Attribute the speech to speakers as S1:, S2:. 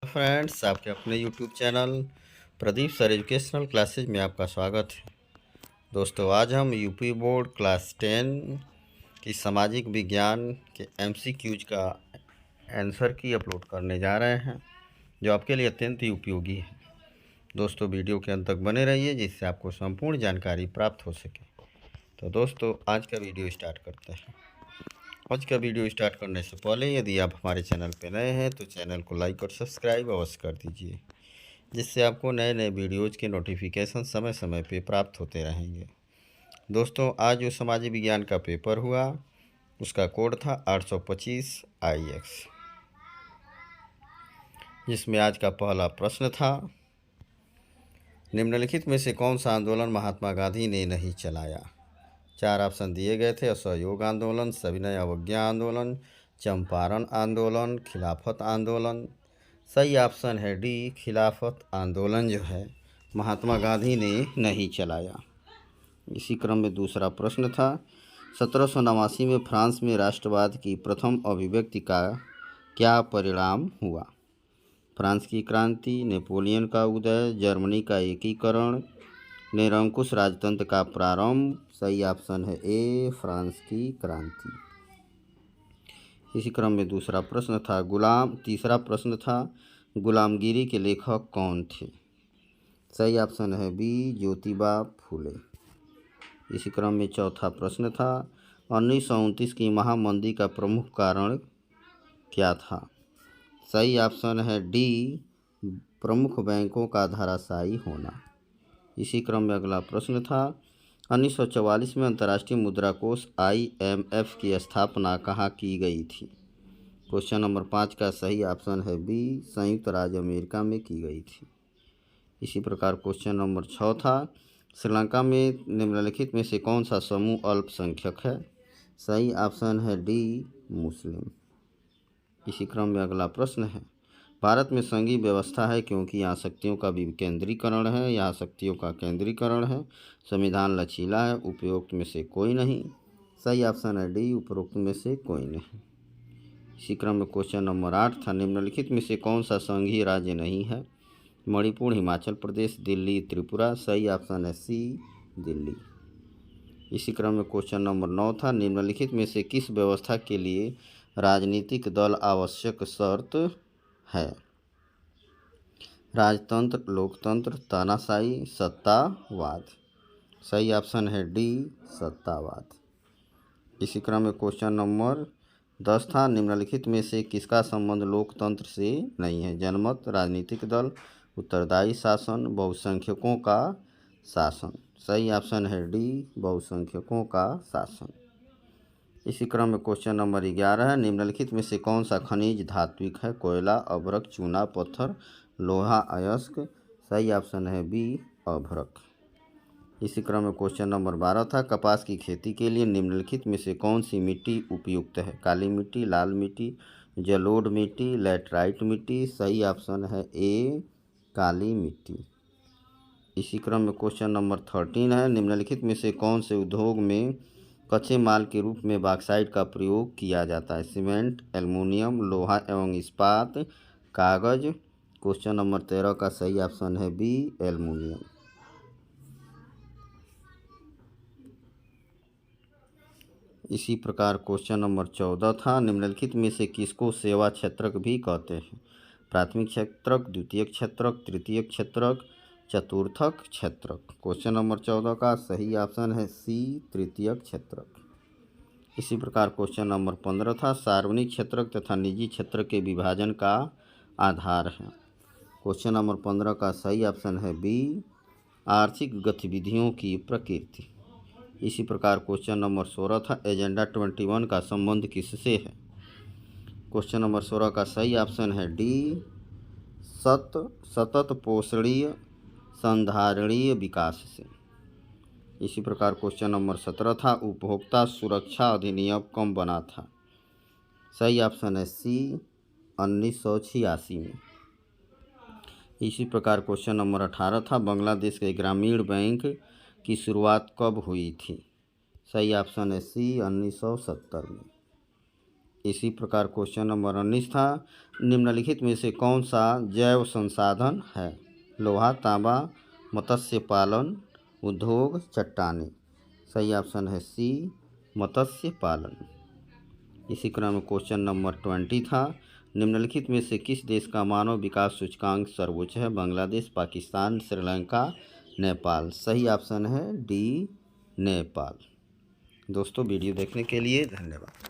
S1: Friends, आपके अपने YouTube channel Pradeep sir educational classes में आपका स्वागत है। दोस्तों, आज हम यूपी बोर्ड क्लास 10 की सामाजिक विज्ञान के एमसीक्यूज का आंसर की अपलोड करने जा रहे हैं, जो आपके लिए अत्यंत ही उपयोगी है। दोस्तों, वीडियो के अंत तक बने रहिए, जिससे आपको संपूर्ण जानकारी प्राप्त हो सके। तो दोस्तों, आज का वीडियो स्टार्ट करते हैं। आज का वीडियो स्टार्ट करने से पहले यदि आप हमारे चैनल पर नए हैं तो चैनल को लाइक और सब्सक्राइब अवश्य कर दीजिए, जिससे आपको नए नए वीडियोज़ के नोटिफिकेशन समय समय पे प्राप्त होते रहेंगे। दोस्तों, आज जो सामाजिक विज्ञान का पेपर हुआ उसका कोड था 825 IX, जिसमें आज का पहला प्रश्न था, निम्नलिखित में से कौन सा आंदोलन महात्मा गांधी ने नहीं चलाया। 4 ऑप्शन दिए गए थे: असहयोग आंदोलन, सविनय अवज्ञा आंदोलन, चंपारण आंदोलन, खिलाफत आंदोलन। सही ऑप्शन है डी, खिलाफत आंदोलन जो है महात्मा गांधी ने नहीं चलाया। इसी क्रम में दूसरा प्रश्न था, 1789 में फ्रांस में राष्ट्रवाद की प्रथम अभिव्यक्ति का क्या परिणाम हुआ। फ्रांस की क्रांति, नेपोलियन का उदय, जर्मनी का एकीकरण, निरंकुश राजतंत्र का प्रारंभ। सही ऑप्शन है ए, फ्रांस की क्रांति। इसी क्रम में तीसरा प्रश्न था, गुलामगिरी के लेखक कौन थे। सही ऑप्शन है बी, ज्योतिबा फूले। इसी क्रम में चौथा प्रश्न था, 1929 की महामंदी का प्रमुख कारण क्या था। सही ऑप्शन है डी, प्रमुख बैंकों का धराशायी होना। इसी क्रम में अगला प्रश्न था, 1944 में अंतर्राष्ट्रीय मुद्रा कोष IMF की स्थापना कहाँ की गई थी। क्वेश्चन नंबर 5 का सही ऑप्शन है बी, संयुक्त राज्य अमेरिका में की गई थी। इसी प्रकार क्वेश्चन नंबर 6 था, श्रीलंका में निम्नलिखित में से कौन सा समूह अल्पसंख्यक है। सही ऑप्शन है डी, मुस्लिम। इसी क्रम में अगला प्रश्न है, भारत में संघीय व्यवस्था है क्योंकि यहाँ शक्तियों का विकेंद्रीकरण है। यहाँ शक्तियों का केंद्रीकरण है। संविधान लचीला है। उपरोक्त में से कोई नहीं। सही ऑप्शन है डी, उपरोक्त में से कोई नहीं। इसी क्रम में क्वेश्चन नंबर 8 था, निम्नलिखित में से कौन सा संघीय राज्य नहीं है। मणिपुर, हिमाचल प्रदेश, दिल्ली, त्रिपुरा। सही ऑप्शन है सी, दिल्ली। इसी क्रम में क्वेश्चन नंबर 9 था, निम्नलिखित में से किस व्यवस्था के लिए राजनीतिक दल आवश्यक शर्त है। राजतंत्र, लोकतंत्र, तानाशाही, सत्तावाद। सही ऑप्शन है डी, सत्तावाद। इसी क्रम में क्वेश्चन नंबर 10 था, निम्नलिखित में से किसका संबंध लोकतंत्र से नहीं है। जनमत, राजनीतिक दल, उत्तरदायी शासन, बहुसंख्यकों का शासन। सही ऑप्शन है डी, बहुसंख्यकों का शासन। इसी क्रम में क्वेश्चन नंबर 11 है, निम्नलिखित में से कौन सा खनिज धात्विक है। कोयला, अभ्रक, चूना पत्थर, लोहा अयस्क। सही ऑप्शन है बी, अभ्रक। इसी क्रम में क्वेश्चन नंबर 12 था, कपास की खेती के लिए निम्नलिखित में से कौन सी मिट्टी उपयुक्त है। काली मिट्टी, लाल मिट्टी, जलोढ़ मिट्टी, लैटराइट मिट्टी। सही ऑप्शन है ए, काली मिट्टी। इसी क्रम में क्वेश्चन नंबर 13 है, निम्नलिखित में से कौन से उद्योग में कच्चे माल के रूप में बॉक्साइट का प्रयोग किया जाता है। सीमेंट, एल्युमिनियम, लोहा एवं इस्पात, कागज। क्वेश्चन नंबर 13 का सही ऑप्शन है बी, एल्युमिनियम। इसी प्रकार क्वेश्चन नंबर 14 था, निम्नलिखित में से किसको सेवा क्षेत्रक भी कहते हैं। प्राथमिक क्षेत्रक, द्वितीयक क्षेत्रक, तृतीयक क्षेत्रक, चतुर्थक क्षेत्रक। क्वेश्चन नंबर 14 का सही ऑप्शन है सी, तृतीयक क्षेत्रक। इसी प्रकार क्वेश्चन नंबर 15 था, सार्वजनिक क्षेत्रक तथा निजी क्षेत्र के विभाजन का आधार है। क्वेश्चन नंबर 15 का सही ऑप्शन है बी, आर्थिक गतिविधियों की प्रकृति। इसी प्रकार क्वेश्चन नंबर 16 था, एजेंडा 21 का संबंध किससे है। क्वेश्चन नंबर 16 का सही ऑप्शन है डी, सतत पोषणीय संधारणीय विकास से। इसी प्रकार क्वेश्चन नंबर 17 था, उपभोक्ता सुरक्षा अधिनियम कब बना था। सही ऑप्शन है सी, 1986 में। इसी प्रकार क्वेश्चन नंबर 18 था, बांग्लादेश के ग्रामीण बैंक की शुरुआत कब हुई थी। सही ऑप्शन है सी, 1970 में। इसी प्रकार क्वेश्चन नंबर 19 था, निम्नलिखित में से कौन सा जैव संसाधन है? लोहा, तांबा, मत्स्य पालन, उद्योग, चट्टानें। सही ऑप्शन है सी, मत्स्य पालन। इसी क्रम में क्वेश्चन नंबर 20 था, निम्नलिखित में से किस देश का मानव विकास सूचकांक सर्वोच्च है? बांग्लादेश, पाकिस्तान, श्रीलंका, नेपाल। सही ऑप्शन है डी, नेपाल। दोस्तों वीडियो देखने के लिए धन्यवाद।